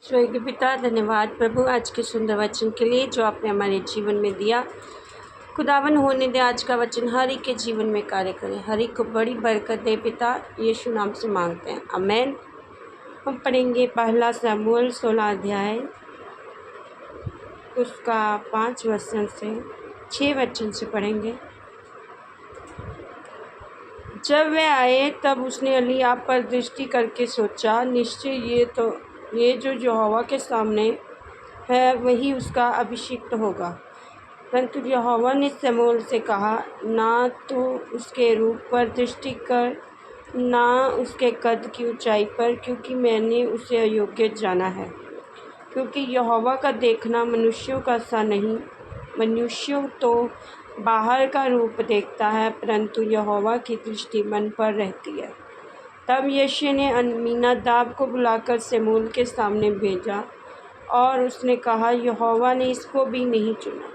स्वर्गीय पिता, धन्यवाद प्रभु आज के सुंदर वचन के लिए जो आपने हमारे जीवन में दिया। खुदावन होने दे आज का वचन हर एक के जीवन में कार्य करे, हर एक को बड़ी बरकत दे पिता, यीशु नाम से मांगते हैं, आमेन। हम पढ़ेंगे पहला शमूएल 16 अध्याय उसका 5 वचन से 6 वचन से पढ़ेंगे। जब वह आए तब उसने एलियाब पर दृष्टि करके सोचा, निश्चय ये जो यहोवा के सामने है वही उसका अभिषिक्त होगा। परंतु यहोवा ने शमूएल से कहा, ना तो उसके रूप पर दृष्टि कर, ना उसके कद की ऊंचाई पर, क्योंकि मैंने उसे अयोग्य जाना है। क्योंकि यहोवा का देखना मनुष्यों का सा नहीं, मनुष्य तो बाहर का रूप देखता है, परंतु यहोवा की दृष्टि मन पर रहती है। तब यिशै ने अम्मीनादाब को बुलाकर शमूएल के सामने भेजा और उसने कहा, यहोवा ने इसको भी नहीं चुना।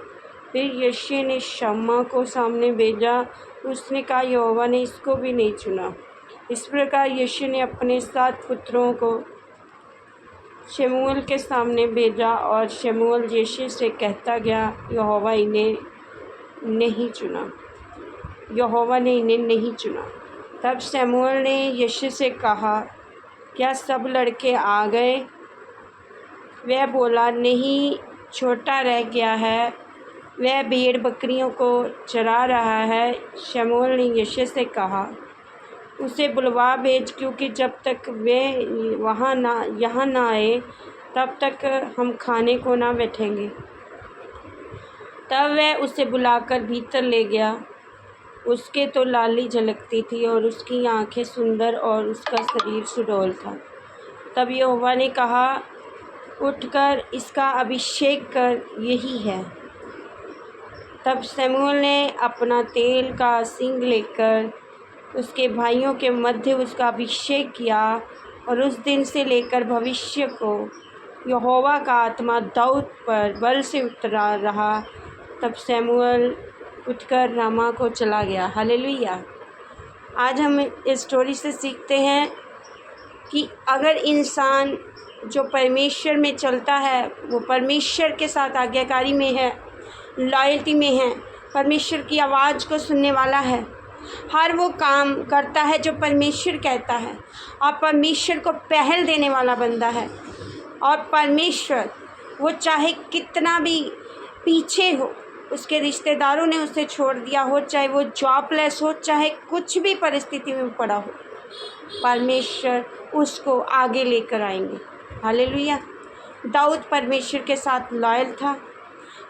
फिर यिशै ने शम्मा को सामने भेजा, उसने कहा, यहोवा ने इसको भी नहीं चुना। इस प्रकार यिशै ने अपने 7 पुत्रों को शमूएल के सामने भेजा और शमूएल यिशै से कहता गया, यहोवा इन्हें नहीं चुना, यहोवा ने इन्हें नहीं चुना। तब शमूएल ने यिशै से कहा, क्या सब लड़के आ गए? वह बोला, नहीं, छोटा रह गया है, वह भेड़ बकरियों को चरा रहा है। शमूएल ने यिशै से कहा, उसे बुलवा भेज, क्योंकि जब तक वे यहाँ ना आए तब तक हम खाने को ना बैठेंगे। तब वह उसे बुलाकर भीतर ले गया। उसके तो लाली झलकती थी और उसकी आंखें सुंदर और उसका शरीर सुडौल था। तब यहोवा ने कहा, उठकर इसका अभिषेक कर, यही है। तब शमूएल ने अपना तेल का सिंग लेकर उसके भाइयों के मध्य उसका अभिषेक किया और उस दिन से लेकर भविष्य को यहोवा का आत्मा दाऊद पर बल से उतरा रहा। तब शमूएल उठकर रामा को चला गया। हालेलुया। आज हम इस स्टोरी से सीखते हैं कि अगर इंसान जो परमेश्वर में चलता है, वो परमेश्वर के साथ आज्ञाकारी में है, लॉयल्टी में है, परमेश्वर की आवाज़ को सुनने वाला है, हर वो काम करता है जो परमेश्वर कहता है और परमेश्वर को पहल देने वाला बंदा है। और परमेश्वर वो चाहे कितना भी पीछे हो, उसके रिश्तेदारों ने उसे छोड़ दिया हो, चाहे वो जॉबलेस हो, चाहे कुछ भी परिस्थिति में पड़ा हो, परमेश्वर उसको आगे लेकर आएंगे। हालेलुया। दाऊद परमेश्वर के साथ लॉयल था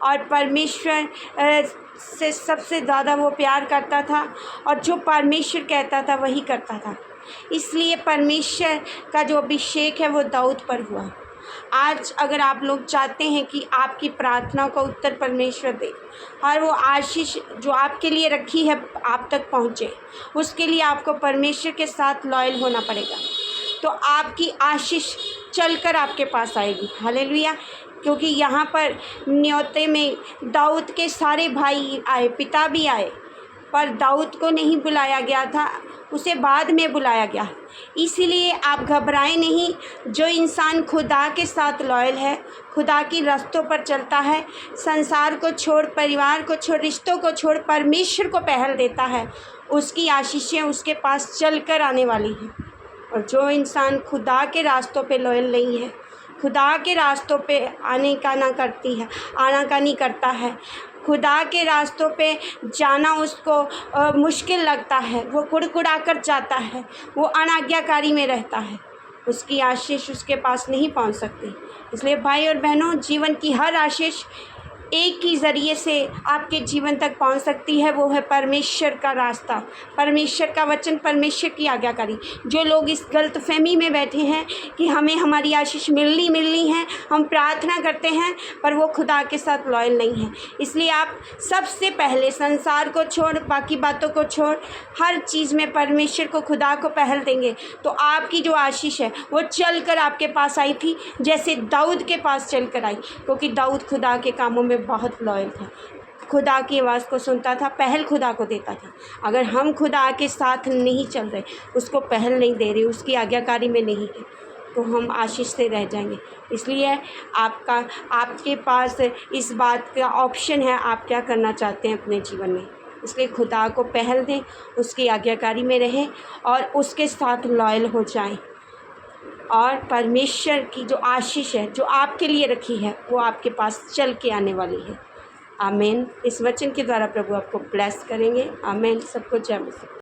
और परमेश्वर से सबसे ज़्यादा वो प्यार करता था और जो परमेश्वर कहता था वही करता था। इसलिए परमेश्वर का जो अभिषेक है वो दाऊद पर हुआ। आज अगर आप लोग चाहते हैं कि आपकी प्रार्थना का उत्तर परमेश्वर दे, हर वो आशीष जो आपके लिए रखी है आप तक पहुँचे, उसके लिए आपको परमेश्वर के साथ लॉयल होना पड़ेगा। तो आपकी आशीष चलकर आपके पास आएगी। हालेलुया। क्योंकि यहाँ पर न्योते में दाऊद के सारे भाई आए, पिता भी आए, पर दाऊद को नहीं बुलाया गया था, उसे बाद में बुलाया गया। इसीलिए आप घबराएं नहीं। जो इंसान खुदा के साथ लॉयल है, खुदा की रास्तों पर चलता है, संसार को छोड़, परिवार को छोड़, रिश्तों को छोड़, परमेश्वर को पहल देता है, उसकी आशीषें उसके पास चलकर आने वाली हैं। और जो इंसान खुदा के रास्तों पे लॉयल नहीं है, खुदा के रास्तों पे आने का ना करती है, आनाकानी करता है, खुदा के रास्तों पे जाना उसको मुश्किल लगता है, वो कुड़कुड़ा कर जाता है, वो अनाज्ञाकारी में रहता है, उसकी आशीष उसके पास नहीं पहुंच सकती। इसलिए भाई और बहनों, जीवन की हर आशीष एक ही ज़रिए से आपके जीवन तक पहुंच सकती है, वो है परमेश्वर का रास्ता, परमेश्वर का वचन, परमेश्वर की आज्ञाकारी। जो लोग इस गलतफहमी में बैठे हैं कि हमें हमारी आशीष मिलनी है, हम प्रार्थना करते हैं, पर वो खुदा के साथ लॉयल नहीं है। इसलिए आप सबसे पहले संसार को छोड़, बाकी बातों को छोड़, हर चीज़ में परमेश्वर को, खुदा को पहल देंगे तो आपकी जो आशीष है वो चल कर आपके पास आई थी, जैसे दाऊद के पास चल कर आई। क्योंकि दाऊद खुदा के कामों में बहुत लॉयल था, खुदा की आवाज़ को सुनता था, पहल खुदा को देता था। अगर हम खुदा के साथ नहीं चल रहे, उसको पहल नहीं दे रहे, उसकी आज्ञाकारी में नहीं है, तो हम आशीष से रह जाएंगे। इसलिए आपके पास इस बात का ऑप्शन है, आप क्या करना चाहते हैं अपने जीवन में। इसलिए खुदा को पहल दें, उसकी आज्ञाकारी में रहें और उसके साथ लॉयल हो जाएं, और परमेश्वर की जो आशीष है जो आपके लिए रखी है वो आपके पास चल के आने वाली है। आमीन। इस वचन के द्वारा प्रभु आपको ब्लेस करेंगे। आमीन। सबको जय मसीह।